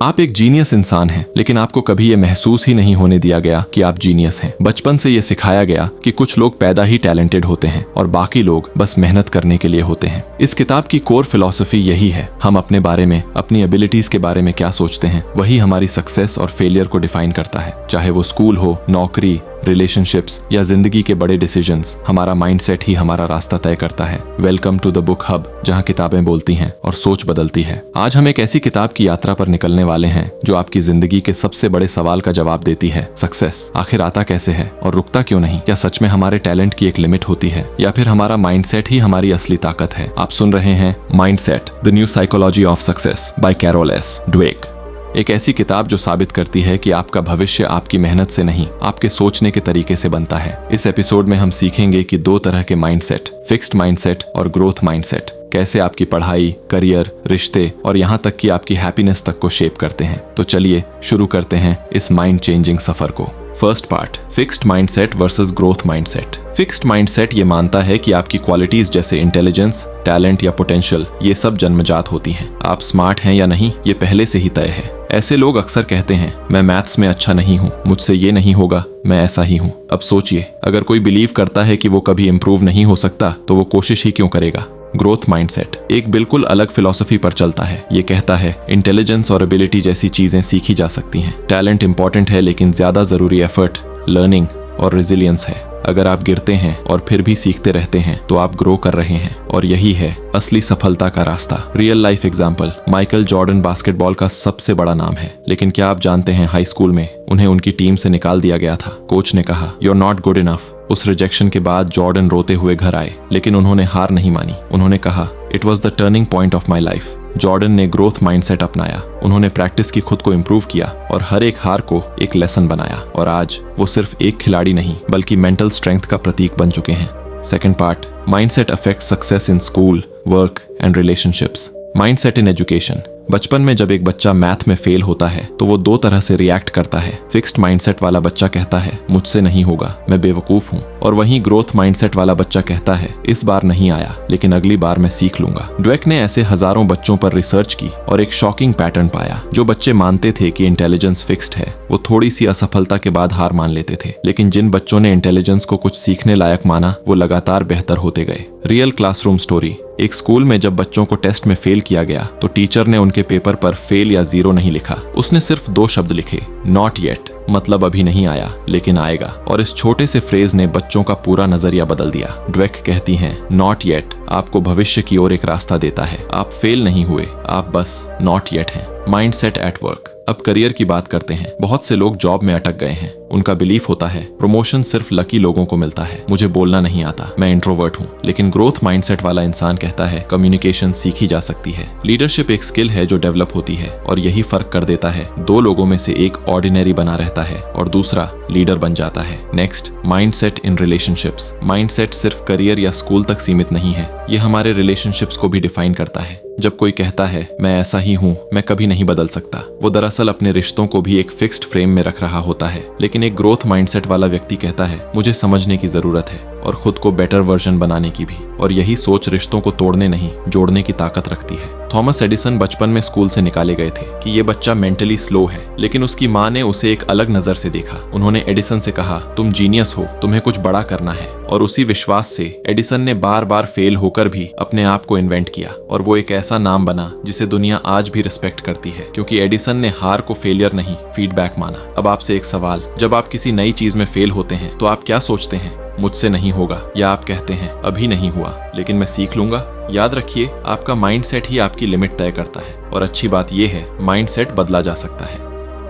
आप एक जीनियस इंसान हैं, लेकिन आपको कभी ये महसूस ही नहीं होने दिया गया कि आप जीनियस हैं। बचपन से ये सिखाया गया कि कुछ लोग पैदा ही टैलेंटेड होते हैं और बाकी लोग बस मेहनत करने के लिए होते हैं। इस किताब की कोर फिलॉसफी यही है। हम अपने बारे में, अपनी एबिलिटीज के बारे में क्या सोचते हैं, वही हमारी सक्सेस और फेलियर को डिफाइन करता है। चाहे वो स्कूल हो, नौकरी, रिलेशनशिप्स या जिंदगी के बड़े डिसीजंस, हमारा माइंडसेट ही हमारा रास्ता तय करता है। Welcome to the book hub, जहां किताबें बोलती हैं और सोच बदलती है। आज हम एक ऐसी किताब की यात्रा पर निकलने वाले हैं जो आपकी जिंदगी के सबसे बड़े सवाल का जवाब देती है। सक्सेस आखिर आता कैसे है और रुकता क्यों नहीं? क्या सच में हमारे टैलेंट की एक लिमिट होती है या फिर हमारा माइंडसेट ही हमारी असली ताकत है? आप सुन रहे हैं mindset, the new psychology of success by Carol S Dweck. एक ऐसी किताब जो साबित करती है कि आपका भविष्य आपकी मेहनत से नहीं, आपके सोचने के तरीके से बनता है। इस एपिसोड में हम सीखेंगे कि दो तरह के माइंडसेट, फिक्स्ड माइंडसेट और ग्रोथ माइंडसेट, कैसे आपकी पढ़ाई, करियर, रिश्ते और यहाँ तक कि आपकी हैप्पीनेस तक को शेप करते हैं। तो चलिए शुरू करते हैं इस माइंड चेंजिंग सफर को। First part, fixed mindset versus growth mindset. Fixed mindset ये मानता है कि आपकी क्वालिटीज जैसे इंटेलिजेंस, टैलेंट या पोटेंशियल, ये सब जन्मजात होती हैं। आप स्मार्ट हैं या नहीं, ये पहले से ही तय है। ऐसे लोग अक्सर कहते हैं, मैं मैथ्स में अच्छा नहीं हूँ, मुझसे ये नहीं होगा, मैं ऐसा ही हूँ। अब सोचिए, अगर कोई बिलीव करता है कि वो कभी इंप्रूव नहीं हो सकता, तो वो कोशिश ही क्यों करेगा? ग्रोथ माइंडसेट एक बिल्कुल अलग फिलॉसफी पर चलता है। ये कहता है, इंटेलिजेंस और एबिलिटी जैसी चीजें सीखी जा सकती हैं। टैलेंट इंपॉर्टेंट है, लेकिन ज्यादा जरूरी एफर्ट, लर्निंग और रेजिलियंस है। अगर आप गिरते हैं और फिर भी सीखते रहते हैं तो आप ग्रो कर रहे हैं, और यही है असली सफलता का रास्ता। Real life example, Michael Jordan basketball का सबसे बड़ा नाम है, लेकिन क्या आप जानते हैं हाई स्कूल में उन्हें उनकी टीम से निकाल दिया गया था। कोच ने कहा, you are not good enough. उस रिजेक्शन के बाद जॉर्डन रोते हुए घर आए, लेकिन उन्होंने हार नहीं मानी। उन्होंने कहा, it was the turning point of my life. Jordan ने ग्रोथ माइंडसेट अपनाया। उन्होंने प्रैक्टिस की, खुद को इम्प्रूव किया और हर एक हार को एक लेसन बनाया, और आज वो सिर्फ एक खिलाड़ी नहीं बल्कि मेंटल स्ट्रेंथ का प्रतीक बन चुके हैं। Second part, mindset affects success in school, work and relationships. Mindset in education. बचपन में जब एक बच्चा मैथ में फेल होता है तो वो दो तरह से रिएक्ट करता है। फिक्स्ड माइंडसेट वाला बच्चा कहता है, मुझसे नहीं होगा, मैं बेवकूफ हूँ। और वहीं ग्रोथ माइंडसेट वाला बच्चा कहता है, इस बार नहीं आया, लेकिन अगली बार मैं सीख लूंगा। ड्वेक ने ऐसे हजारों बच्चों पर रिसर्च की और एक शॉकिंग पैटर्न पाया। जो बच्चे मानते थे कि इंटेलिजेंस फिक्स्ड है, वो थोड़ी सी असफलता के बाद हार मान लेते थे। लेकिन जिन बच्चों ने इंटेलिजेंस को कुछ सीखने लायक माना, वो लगातार बेहतर होते गए। Real classroom story. एक स्कूल में जब बच्चों को टेस्ट में फेल किया गया तो टीचर ने उनके पेपर पर फेल या जीरो नहीं लिखा। उसने सिर्फ दो शब्द लिखे, नॉट येट, मतलब अभी नहीं आया लेकिन आएगा। और इस छोटे से फ्रेज ने बच्चों का पूरा नजरिया बदल दिया। ड्वेक कहती हैं, नॉट येट आपको भविष्य की ओर एक रास्ता देता है। आप फेल नहीं हुए, आप बस नॉट येट हैं। Mindset at work. अब करियर की बात करते हैं। बहुत से लोग जॉब में अटक गए हैं। उनका बिलीफ होता है, प्रमोशन सिर्फ लकी लोगों को मिलता है, मुझे बोलना नहीं आता, मैं इंट्रोवर्ट हूँ। लेकिन ग्रोथ माइंडसेट वाला इंसान कहता है, कम्युनिकेशन सीखी जा सकती है। लीडरशिप एक स्किल है जो डेवलप होती है, और यही फर्क कर देता है। दो लोगों में से एक ऑर्डिनरी बना रहता है और दूसरा लीडर बन जाता है। Next, mindset in relationships. Mindset सिर्फ करियर या स्कूल तक सीमित नहीं है, ये हमारे रिलेशनशिप्स को भी डिफाइन करता है। जब कोई कहता है, मैं ऐसा ही हूँ, मैं कभी नहीं बदल सकता, वो दरअसल अपने रिश्तों को भी एक फिक्स्ड फ्रेम में रख रहा होता है। लेकिन एक ग्रोथ माइंडसेट वाला व्यक्ति कहता है, मुझे समझने की जरूरत है और खुद को बेटर वर्जन बनाने की भी। और यही सोच रिश्तों को तोड़ने नहीं, जोड़ने की ताकत रखती है। थॉमस एडिसन बचपन में स्कूल से निकाले गए थे कि ये बच्चा मेंटली स्लो है, लेकिन उसकी माँ ने उसे एक अलग नजर से देखा। उन्होंने एडिसन से कहा, तुम जीनियस हो, तुम्हें कुछ बड़ा करना है। और उसी विश्वास से एडिसन ने बार बार फेल होकर भी अपने आप को इन्वेंट किया, और वो एक ऐसा नाम बना जिसे दुनिया आज भी रिस्पेक्ट करती है, क्योंकि एडिसन ने हार को फेलियर नहीं, फीडबैक माना। अब आपसे एक सवाल, जब आप किसी नई चीज में फेल होते हैं तो आप क्या सोचते हैं? मुझसे नहीं होगा, या आप कहते हैं, अभी नहीं हुआ लेकिन मैं सीख लूंगा? याद रखिए, आपका माइंडसेट ही आपकी लिमिट तय करता है, और अच्छी बात यह है, माइंडसेट बदला जा सकता है।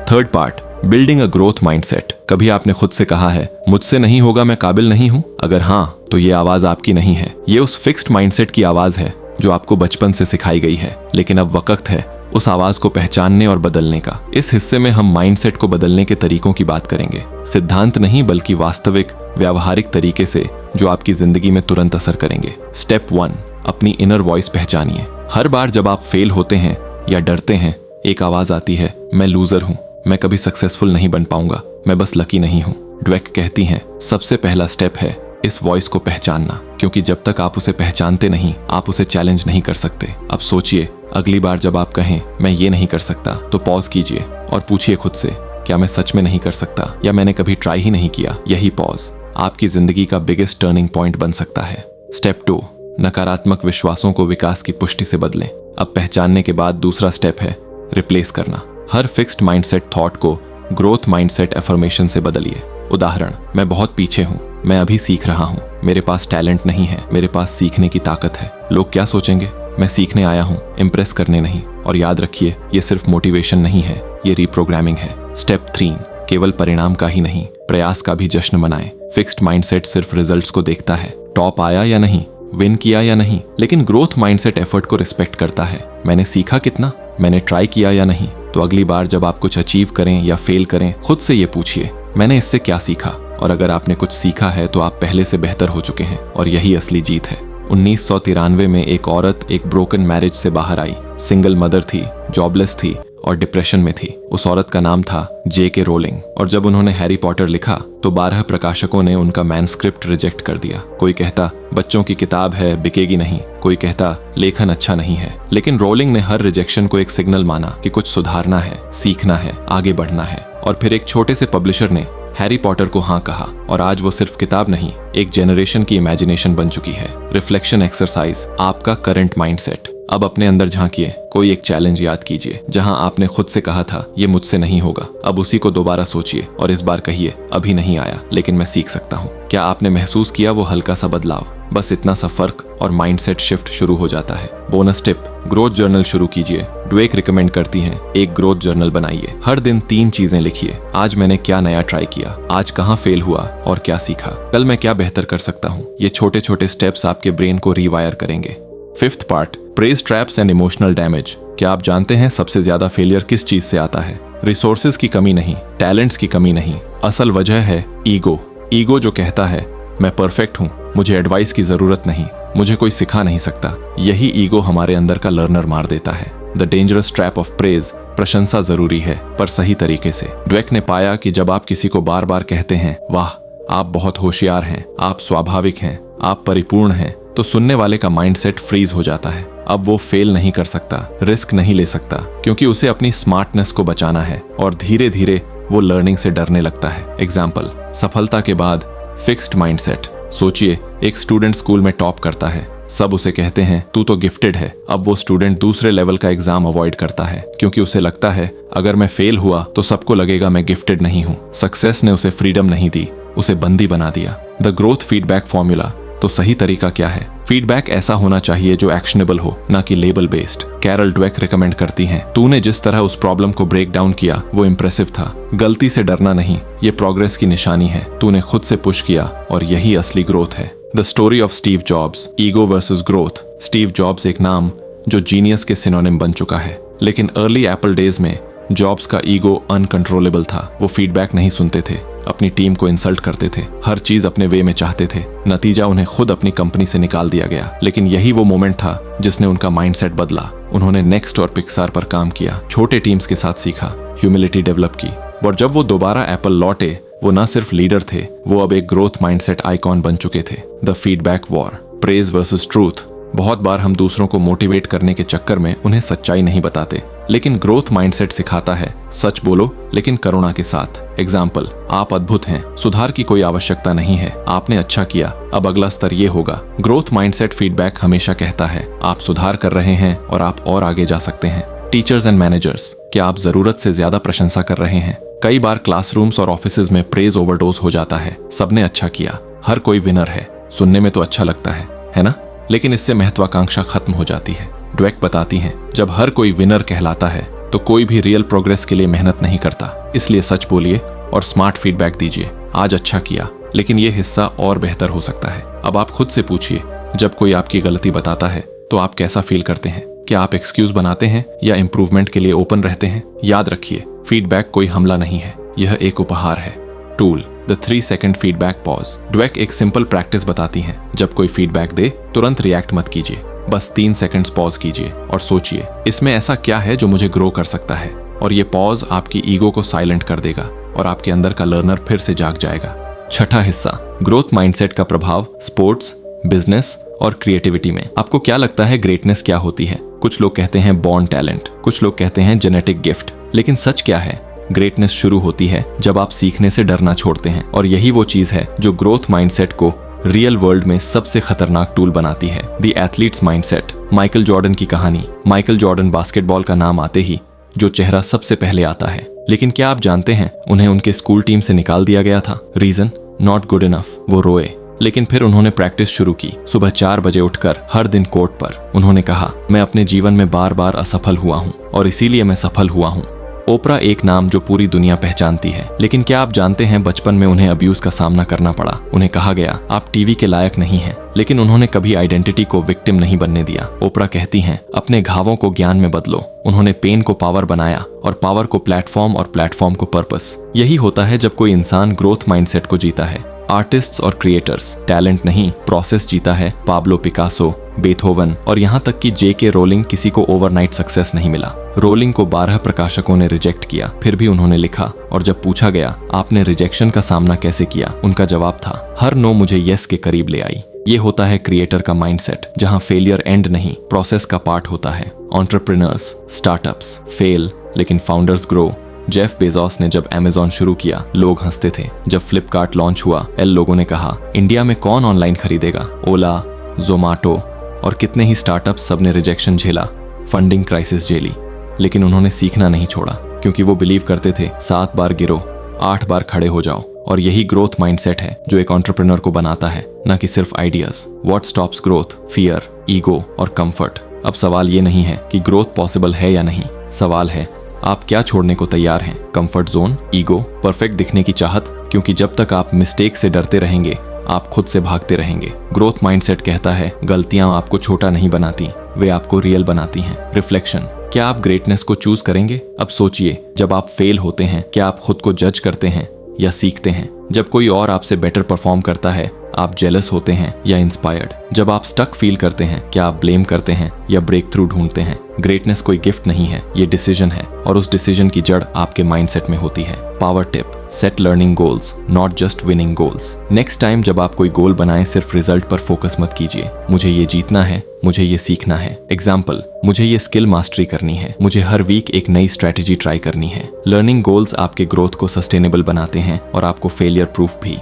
Third part, building a growth mindset. कभी आपने खुद से कहा है, मुझसे नहीं होगा, मैं काबिल नहीं हूँ? अगर हाँ, तो ये आवाज आपकी नहीं है, ये उस फिक्स्ड माइंडसेट की आवाज है जो आपको बचपन से सिखाई गई है। लेकिन अब वक्त है उस आवाज को पहचानने और बदलने का। इस हिस्से में हम माइंडसेट को बदलने के तरीकों की बात करेंगे, सिद्धांत नहीं बल्कि वास्तविक व्यावहारिक तरीके से जो आपकी जिंदगी में तुरंत असर करेंगे। स्टेप 1, अपनी इनर वॉइस पहचानिए। हर बार जब आप फेल होते हैं या डरते हैं, एक आवाज आती है, मैं लूजर हूँ, मैं कभी सक्सेसफुल नहीं बन पाऊंगा, मैं बस लकी नहीं हूँ। ड्वेक कहती हैं, सबसे पहला स्टेप है इस वॉइस को पहचानना, क्योंकि जब तक आप उसे पहचानते नहीं, आप उसे चैलेंज नहीं कर सकते। अब सोचिए, अगली बार जब आप कहें मैं ये नहीं कर सकता तो पॉज कीजिए और पूछिए खुद से, क्या मैं सच में नहीं कर सकता या मैंने कभी ट्राई ही नहीं किया। यही पॉज आपकी जिंदगी का बिगेस्ट टर्निंग पॉइंट बन सकता है। स्टेप 2, नकारात्मक विश्वासों को विकास की पुष्टि से बदलें। अब पहचानने के बाद दूसरा स्टेप है रिप्लेस करना। हर फिक्स्ड माइंडसेट थॉट को ग्रोथ माइंडसेट अफर्मेशन से बदलिए। उदाहरण, मैं बहुत पीछे हूँ, मैं अभी सीख रहा हूँ, मेरे पास टैलेंट नहीं है, मेरे पास सीखने की ताकत है। लोग क्या सोचेंगे? मैं सीखने आया हूँ, इम्प्रेस करने नहीं। और याद रखिए, ये सिर्फ मोटिवेशन नहीं है, ये रीप्रोग्रामिंग है। स्टेप 3, केवल परिणाम का ही नहीं, प्रयास का भी जश्न मनाएं। फिक्स्ड माइंडसेट सिर्फ रिजल्ट्स को देखता है, टॉप आया या नहीं, विन किया या नहीं, लेकिन ग्रोथ माइंडसेट एफर्ट को रिस्पेक्ट करता है। मैंने सीखा कितना, मैंने ट्राई किया या नहीं। तो अगली बार जब आप कुछ अचीव करें या फेल करें, खुद से ये पूछिए, मैंने इससे क्या सीखा। और अगर आपने कुछ सीखा है तो आप पहले से बेहतर हो चुके हैं, और यही असली जीत है। 1993 में एक औरत एक ब्रोकन मैरिज से बाहर आई। सिंगल मदर थी, जॉबलेस थी और डिप्रेशन में थी। उस औरत का नाम था J.K. रोलिंग। और जब उन्होंने हैरी पॉटर लिखा तो 12 प्रकाशकों ने उनका मैनस्क्रिप्ट रिजेक्ट कर दिया। कोई कहता बच्चों की किताब है, बिकेगी नहीं। कोई कहता लेखन अच्छा नहीं है। लेकिन रोलिंग ने हर रिजेक्शन को एक सिग्नल माना कि कुछ सुधारना है, सीखना है, आगे बढ़ना है। और फिर एक छोटे से पब्लिशर ने हैरी पॉटर को हाँ कहा, और आज वो सिर्फ किताब नहीं, एक जेनरेशन की इमेजिनेशन बन चुकी है। रिफ्लेक्शन एक्सरसाइज, आपका करंट माइंडसेट। अब अपने अंदर झांकिए, कोई एक चैलेंज याद कीजिए जहां आपने खुद से कहा था ये मुझसे नहीं होगा। अब उसी को दोबारा सोचिए और इस बार कहिए अभी नहीं आया लेकिन मैं सीख सकता हूँ। क्या आपने महसूस किया वो हल्का सा बदलाव? बस इतना सा फर्क और माइंडसेट शिफ्ट शुरू हो जाता है। बोनस टिप, ग्रोथ जर्नल शुरू कीजिए। ड्वेक रिकमेंड करती हैं एक ग्रोथ जर्नल बनाइए। हर दिन 3 चीजें लिखिए। आज मैंने क्या नया ट्राई किया, आज कहाँ फेल हुआ और क्या सीखा, कल मैं क्या बेहतर कर सकता हूँ। ये छोटे छोटे स्टेप्स आपके ब्रेन को रीवायर करेंगे। 5th part, praise traps and emotional damage. क्या आप जानते हैं सबसे ज्यादा फेलियर किस चीज से आता है? रिसोर्सेज की कमी नहीं, टैलेंट्स की कमी नहीं, असल वजह है ईगो। ईगो जो कहता है मैं परफेक्ट हूँ, मुझे एडवाइस की जरूरत नहीं, मुझे कोई सिखा नहीं सकता। यही ईगो हमारे अंदर का लर्नर मार देता है। The dangerous trap of praise, प्रशंसा जरूरी है पर सही तरीके से। ड्वेक ने पाया कि जब आप किसी को बार बार कहते हैं वाह आप बहुत होशियार हैं, आप स्वाभाविक हैं, आप परिपूर्ण हैं, तो सुनने वाले का माइंडसेट फ्रीज हो जाता है। अब वो फेल नहीं कर सकता, रिस्क नहीं ले सकता, क्योंकि उसे अपनी स्मार्टनेस को बचाना है। और धीरे धीरे वो लर्निंग से डरने लगता है। एग्जाम्पल, सफलता के बाद फिक्स्ड माइंडसेट। सोचिए एक स्टूडेंट स्कूल में टॉप करता है, सब उसे कहते हैं तू तो गिफ्टेड है। अब वो स्टूडेंट दूसरे लेवल का एग्जाम अवॉइड करता है क्योंकि उसे लगता है अगर मैं फेल हुआ तो सबको लगेगा मैं गिफ्टेड नहीं हूँ। सक्सेस ने उसे फ्रीडम नहीं दी, उसे बंदी बना दिया। The growth feedback formula. तो सही तरीका क्या है? फीडबैक ऐसा होना चाहिए जो एक्शनेबल हो, ना कि label based. Carol Dweck recommend करती हैं, तूने जिस तरह उस प्रॉब्लम को ब्रेक डाउन किया वो इम्प्रेसिव था। गलती से डरना नहीं, ये प्रोग्रेस की निशानी है। तूने खुद से पुश किया और यही असली ग्रोथ है। The story of Steve jobs, ego versus growth. Steve jobs एक नाम जो जीनियस के सिनोनिम बन चुका है, लेकिन अर्ली एप्पल डेज में जॉब्स का ईगो अनकंट्रोलेबल था। वो फीडबैक नहीं सुनते थे, अपनी टीम को इंसल्ट करते थे, हर चीज अपने वे में चाहते थे। नतीजा उन्हें खुद अपनी कंपनी से निकाल दिया गया। लेकिन यही वो मोमेंट था जिसने उनका माइंडसेट बदला। उन्होंने नेक्स्ट और पिक्सार पर काम किया, छोटे टीम्स के साथ सीखा, ह्यूमिलिटी डेवलप की, और जब वो दोबारा एप्पल लौटे वो न सिर्फ लीडर थे, वो अब एक ग्रोथ माइंडसेट आइकॉन बन चुके थे। The feedback war, praise versus truth. बहुत बार हम दूसरों को मोटिवेट करने के चक्कर में उन्हें सच्चाई नहीं बताते, लेकिन ग्रोथ माइंडसेट सिखाता है सच बोलो लेकिन करुणा के साथ। एग्जाम्पल, आप अद्भुत हैं, सुधार की कोई आवश्यकता नहीं है, आपने अच्छा किया, अब अगला स्तर ये होगा। ग्रोथ माइंडसेट फीडबैक हमेशा कहता है आप सुधार कर रहे हैं और आप और आगे जा सकते हैं। टीचर्स एंड मैनेजर्स, क्या आप जरूरत से ज्यादा प्रशंसा कर रहे हैं? कई बार क्लासरूम्स और ऑफिसेज में प्रेज ओवरडोज हो जाता है। सबने अच्छा किया, हर कोई विनर है, सुनने में तो अच्छा लगता है ना? लेकिन इससे महत्वाकांक्षा खत्म हो जाती है। ड्वेक बताती हैं, जब हर कोई विनर कहलाता है तो कोई भी रियल प्रोग्रेस के लिए मेहनत नहीं करता। इसलिए सच बोलिए और स्मार्ट फीडबैक दीजिए। आज अच्छा किया, लेकिन ये हिस्सा और बेहतर हो सकता है। अब आप खुद से पूछिए, जब कोई आपकी गलती बताता है तो आप कैसा फील करते हैं? क्या आप एक्सक्यूज बनाते हैं या इंप्रूवमेंट के लिए ओपन रहते हैं? याद रखिए, फीडबैक कोई हमला नहीं है, यह एक उपहार है। Tool, the 3 second feedback pause. Dweck एक सिंपल प्रैक्टिस बताती हैं, जब कोई फीडबैक दे तुरंत रिएक्ट मत कीजिए, बस 3 सेकंड्स पॉज कीजिए और सोचिए इसमें ऐसा क्या है जो मुझे ग्रो कर सकता है। और ये पॉज आपकी ईगो को साइलेंट कर देगा और आपके अंदर का लर्नर फिर से जाग जाएगा। छठा हिस्सा, ग्रोथ माइंडसेट का प्रभाव स्पोर्ट्स, बिजनेस और क्रिएटिविटी में। आपको क्या लगता है ग्रेटनेस क्या होती है? कुछ लोग कहते हैं बॉर्न टैलेंट, कुछ लोग कहते हैं जेनेटिक गिफ्ट। लेकिन सच क्या है? ग्रेटनेस शुरू होती है जब आप सीखने से डरना छोड़ते हैं, और यही वो चीज है जो ग्रोथ माइंडसेट को रियल वर्ल्ड में सबसे खतरनाक टूल बनाती है। The athletes mindset. Michael Jordan की कहानी। माइकल जॉर्डन बास्केटबॉल का नाम आते ही जो चेहरा सबसे पहले आता है, लेकिन क्या आप जानते हैं उन्हें उनके स्कूल टीम से निकाल दिया गया था? रीजन? Not good enough. वो रोए, लेकिन फिर उन्होंने प्रैक्टिस शुरू की। सुबह 4 बजे उठकर हर दिन कोर्ट पर। उन्होंने कहा, मैं अपने जीवन में बार बार असफल हुआ हूँ और इसीलिए मैं सफल हुआ हूँ। ओपरा एक नाम जो पूरी दुनिया पहचानती है, लेकिन क्या आप जानते हैं बचपन में उन्हें अब्यूज का सामना करना पड़ा। उन्हें कहा गया, आप टीवी के लायक नहीं हैं, लेकिन उन्होंने कभी आइडेंटिटी को विक्टिम नहीं बनने दिया। ओपरा कहती हैं, अपने घावों को ज्ञान में बदलो। उन्होंने पेन को पावर बनाया और पावर को प्लेटफॉर्म और प्लेटफॉर्म को पर्पस। यही होता है जब कोई इंसान ग्रोथ माइंडसेट को जीता है। आर्टिस्ट्स और क्रिएटर्स, टैलेंट नहीं प्रोसेस जीता है। पाब्लो पिकासो, बेथोवन और यहाँ तक कि J.K. रोलिंग किसी को ओवरनाइट सक्सेस नहीं मिला। रोलिंग को 12 प्रकाशकों ने रिजेक्ट किया, फिर भी उन्होंने लिखा, और जब पूछा गया आपने रिजेक्शन का सामना कैसे किया, उनका जवाब था, हर नो मुझे यस के करीब ले आई। ये होता है क्रिएटर का माइंडसेट, जहाँ फेलियर एंड नहीं प्रोसेस का पार्ट होता है। एंटरप्रेन्योर्स, स्टार्टअप्स फेल लेकिन फाउंडर्स ग्रो। जेफ बेजोस ने जब अमेजॉन शुरू किया लोग हंसते थे। जब फ्लिपकार्ट लॉन्च हुआ लोगों ने कहा, इंडिया में कौन ऑनलाइन खरीदेगा। ओला, जोमाटो और कितने ही स्टार्टअप्स, सबने रिजेक्शन झेला, फंडिंग क्राइसिस झेली, लेकिन उन्होंने सीखना नहीं छोड़ा, क्योंकि वो बिलीव करते थे 7 बार गिरो 8 बार खड़े हो जाओ। और यही ग्रोथ माइंडसेट है जो एक एंटरप्रेन्योर को बनाता है, न कि सिर्फ ideas. What stops growth? Fear, ego और कंफर्ट। अब सवाल ये नहीं है कि ग्रोथ पॉसिबल है या नहीं, सवाल है आप क्या छोड़ने को तैयार हैं। कंफर्ट जोन, ईगो, परफेक्ट दिखने की चाहत, क्योंकि जब तक आप मिस्टेक से डरते रहेंगे आप खुद से भागते रहेंगे। ग्रोथ माइंडसेट कहता है गलतियां आपको छोटा नहीं बनाती, वे आपको रियल बनाती हैं। रिफ्लेक्शन, क्या आप ग्रेटनेस को चूज करेंगे? अब सोचिए, जब आप फेल होते हैं क्या आप खुद को जज करते हैं या सीखते हैं? जब कोई और आपसे बेटर परफॉर्म करता है आप जेलस होते हैं या इंस्पायर्ड? जब आप स्टक फील करते हैं क्या आप ब्लेम करते हैं या ब्रेक थ्रू ढूंढते हैं? ग्रेटनेस कोई गिफ्ट नहीं है, ये डिसीजन है, और उस डिसीजन की जड़ आपके माइंडसेट में होती है। Power tip, set learning goals, not just winning goals. Next time जब आप कोई गोल बनाएं सिर्फ रिजल्ट पर फोकस मत कीजिए। मुझे ये जीतना है, मुझे ये सीखना है। एग्जाम्पल, मुझे ये स्किल मास्टरी करनी है, मुझे हर वीक एक नई स्ट्रेटेजी ट्राई करनी है। लर्निंग गोल्स आपके ग्रोथ को सस्टेनेबल बनाते हैं और आपको फेलियर प्रूफ भी।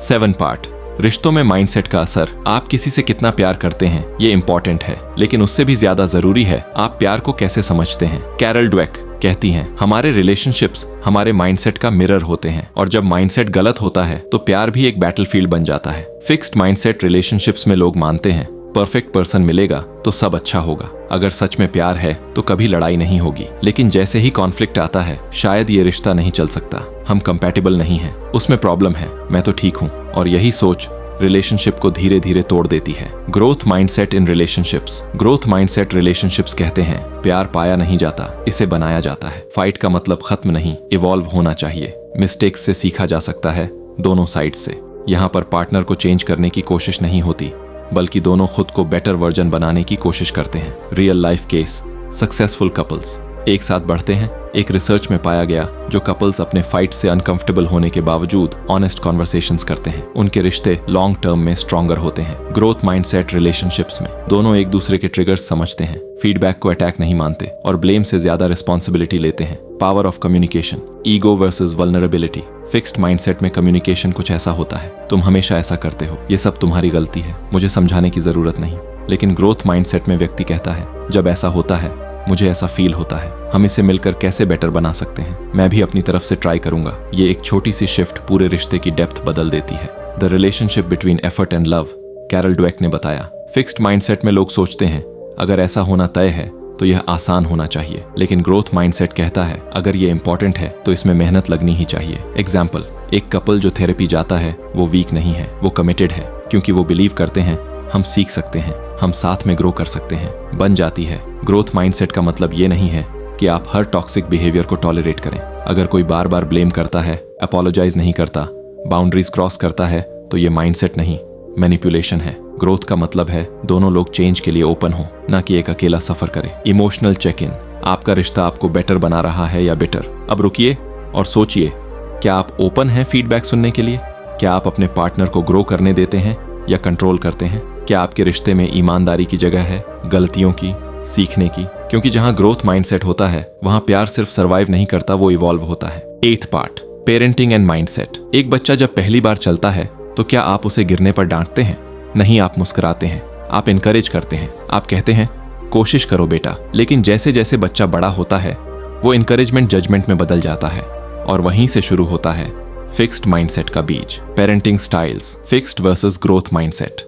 7 पार्ट, रिश्तों में माइंडसेट का असर। आप किसी से कितना प्यार करते हैं ये इंपॉर्टेंट है, लेकिन उससे भी ज्यादा जरूरी है आप प्यार को कैसे समझते हैं। कैरल ड्वेक कहती हैं, हमारे रिलेशनशिप्स हमारे माइंडसेट का मिरर होते हैं, और जब माइंडसेट गलत होता है तो प्यार भी एक बैटलफील्ड बन जाता है। फिक्स्ड माइंडसेट रिलेशनशिप्स में लोग मानते हैं परफेक्ट पर्सन मिलेगा तो सब अच्छा होगा। अगर सच में प्यार है तो कभी लड़ाई नहीं होगी, लेकिन जैसे ही कॉन्फ्लिक्ट आता है शायद ये रिश्ता नहीं चल सकता, हम कंपैटिबल नहीं हैं, उसमें प्रॉब्लम है, मैं तो ठीक हूँ। और यही सोच रिलेशनशिप को धीरे धीरे तोड़ देती है। Growth mindset in relationships. Growth mindset relationships कहते हैं प्यार पाया नहीं जाता, इसे बनाया जाता है। फाइट का मतलब खत्म नहीं, इवॉल्व होना चाहिए। मिस्टेक्स से सीखा जा सकता है, दोनों साइड से। यहाँ पर पार्टनर को चेंज करने की कोशिश नहीं होती, बल्कि दोनों खुद को बेटर वर्जन बनाने की कोशिश करते हैं। Real life case, successful couples एक साथ बढ़ते हैं। एक रिसर्च में पाया गया जो कपल्स अपने फाइट से अनकंफर्टेबल होने के बावजूद ऑनेस्ट कॉन्वर्सेशंस करते हैं, उनके रिश्ते लॉन्ग टर्म में स्ट्रॉन्गर होते हैं। ग्रोथ माइंडसेट रिलेशनशिप्स में दोनों एक दूसरे के ट्रिगर्स समझते हैं, फीडबैक को अटैक नहीं मानते और ब्लेम से ज्यादा रिस्पॉन्सिबिलिटी लेते हैं। Power of communication, ego versus vulnerability. Fixed mindset में कम्युनिकेशन कुछ ऐसा होता है, तुम हमेशा ऐसा करते हो, ये सब तुम्हारी गलती है, मुझे समझाने की जरूरत नहीं। लेकिन ग्रोथ माइंडसेट में व्यक्ति कहता है जब ऐसा होता है मुझे ऐसा फील होता है, हम इसे मिलकर कैसे बेटर बना सकते हैं, मैं भी अपनी तरफ से ट्राई करूंगा। ये एक छोटी सी शिफ्ट पूरे रिश्ते की डेप्थ बदल देती है। The relationship between effort and love, Carol Dweck ने बताया। फिक्स्ड माइंडसेट में लोग सोचते हैं अगर ऐसा होना तय है तो यह आसान होना चाहिए, लेकिन ग्रोथ माइंडसेट कहता है अगर ये इंपॉर्टेंट है तो इसमें मेहनत लगनी ही चाहिए। एग्जाम्पल, एक कपल जो थेरेपी जाता है वो वीक नहीं है, वो कमिटेड है, क्योंकि वो बिलीव करते हैं हम सीख सकते हैं, हम साथ में ग्रो कर सकते हैं। बन जाती है। ग्रोथ माइंडसेट का मतलब ये नहीं है कि आप हर टॉक्सिक बिहेवियर को टॉलरेट करें। अगर कोई बार बार ब्लेम करता है, अपोलोजाइज नहीं करता, बाउंड्रीज क्रॉस करता है तो ये माइंडसेट नहीं, मैनिपुलेशन है। ग्रोथ का मतलब है दोनों लोग चेंज के लिए ओपन हो, ना कि एक अकेला सफर करे। इमोशनल चेक इन, आपका रिश्ता आपको बेटर बना रहा है या बिटर? अब रुकिए और सोचिए, क्या आप ओपन हैं फीडबैक सुनने के लिए? क्या आप अपने पार्टनर को ग्रो करने देते हैं या कंट्रोल करते हैं? क्या आपके रिश्ते में ईमानदारी की जगह है, गलतियों की सीखने की, क्योंकि जहां ग्रोथ माइंडसेट होता है वहां प्यार सिर्फ सर्वाइव नहीं करता, वो इवॉल्व होता है। 8th part, parenting and mindset. एक बच्चा जब पहली बार चलता है तो क्या आप उसे गिरने पर डांटते हैं? नहीं, आप मुस्कुराते हैं, आप इनकरेज करते हैं, आप कहते हैं कोशिश करो बेटा। लेकिन जैसे जैसे बच्चा बड़ा होता है वो इनकरेजमेंट जजमेंट में बदल जाता है और वहीं से शुरू होता है फिक्स्ड माइंडसेट का बीज। Parenting styles, fixed versus growth mindset.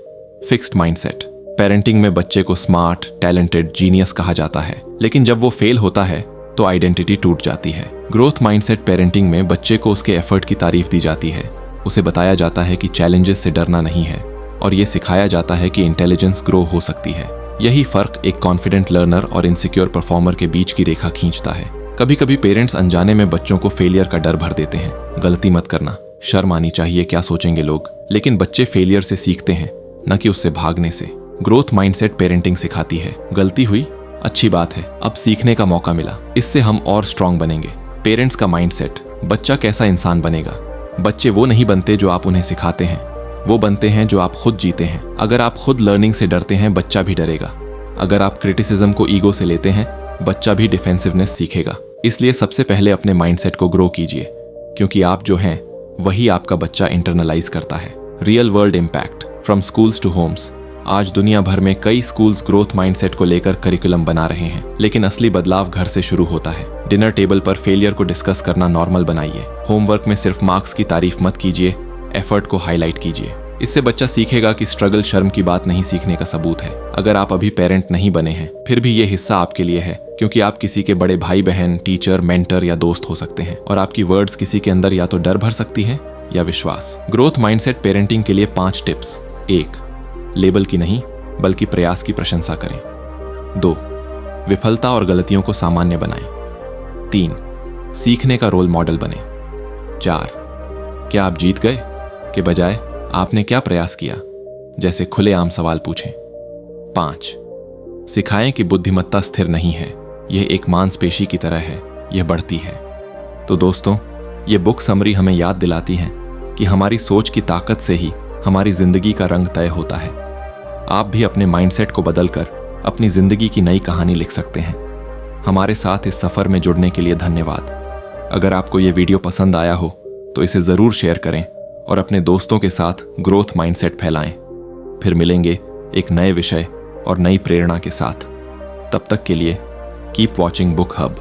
Fixed mindset, parenting में बच्चे को स्मार्ट, टैलेंटेड, जीनियस कहा जाता है, लेकिन जब वो फेल होता है तो आइडेंटिटी टूट जाती है। ग्रोथ माइंडसेट पेरेंटिंग में बच्चे को उसके एफर्ट की तारीफ दी जाती है, उसे बताया जाता है कि चैलेंजेस से डरना नहीं है और ये सिखाया जाता है कि इंटेलिजेंस ग्रो हो सकती है। यही फर्क एक कॉन्फिडेंट लर्नर और इनसिक्योर परफॉर्मर के बीच की रेखा खींचता है। कभी कभी पेरेंट्स अनजाने में बच्चों को फेलियर का डर भर देते हैं। गलती मत करना, शर्म आनी चाहिए, क्या सोचेंगे लोग। लेकिन बच्चे फेलियर से सीखते हैं, न कि उससे भागने से। ग्रोथ माइंडसेट पेरेंटिंग सिखाती है, गलती हुई, अच्छी बात है, अब सीखने का मौका मिला, इससे हम और स्ट्रांग बनेंगे। पेरेंट्स का माइंडसेट, बच्चा कैसा इंसान बनेगा। बच्चे वो नहीं बनते जो आप उन्हें सिखाते हैं, वो बनते हैं जो आप खुद जीते हैं। अगर आप खुद लर्निंग से डरते हैं, बच्चा भी डरेगा। अगर आप क्रिटिसिज्म को ईगो से लेते हैं, बच्चा भी डिफेंसिवनेस सीखेगा। इसलिए सबसे पहले अपने माइंडसेट को ग्रो कीजिए, क्योंकि आप जो हैं वही आपका बच्चा इंटरनलाइज करता है। Real world impact, from schools to homes. आज दुनिया भर में कई स्कूल्स ग्रोथ माइंडसेट को लेकर करिकुलम बना रहे हैं, लेकिन असली बदलाव घर से शुरू होता है। डिनर टेबल पर फेलियर को डिस्कस करना नॉर्मल बनाइए। होमवर्क में सिर्फ मार्क्स की तारीफ मत कीजिए, एफर्ट को हाईलाइट कीजिए। इससे बच्चा सीखेगा कि स्ट्रगल शर्म की बात नहीं, सीखने का सबूत है। अगर आप अभी पेरेंट नहीं बने हैं, फिर भी ये हिस्सा आपके लिए है, क्योंकि आप किसी के बड़े भाई बहन, टीचर, मेंटर या दोस्त हो सकते हैं और आपकी वर्ड्स किसी के अंदर या तो डर भर सकती है या विश्वास। ग्रोथ माइंडसेट पेरेंटिंग के लिए 5 टिप्स। 1, लेबल की नहीं बल्कि प्रयास की प्रशंसा करें। 2, विफलता और गलतियों को सामान्य बनाएं। 3, सीखने का रोल मॉडल बने। 4, क्या आप जीत गए के बजाय आपने क्या प्रयास किया, जैसे खुलेआम सवाल पूछें। 5, सिखाएं कि बुद्धिमत्ता स्थिर नहीं है, यह एक मांसपेशी की तरह है, यह बढ़ती है। तो दोस्तों, ये बुक समरी हमें याद दिलाती है कि हमारी सोच की ताकत से ही हमारी जिंदगी का रंग तय होता है। आप भी अपने माइंडसेट को बदलकर अपनी जिंदगी की नई कहानी लिख सकते हैं। हमारे साथ इस सफर में जुड़ने के लिए धन्यवाद। अगर आपको ये वीडियो पसंद आया हो तो इसे जरूर शेयर करें और अपने दोस्तों के साथ ग्रोथ माइंडसेट फैलाएं। फिर मिलेंगे एक नए विषय और नई प्रेरणा के साथ। तब तक के लिए कीप वॉचिंग बुक हब।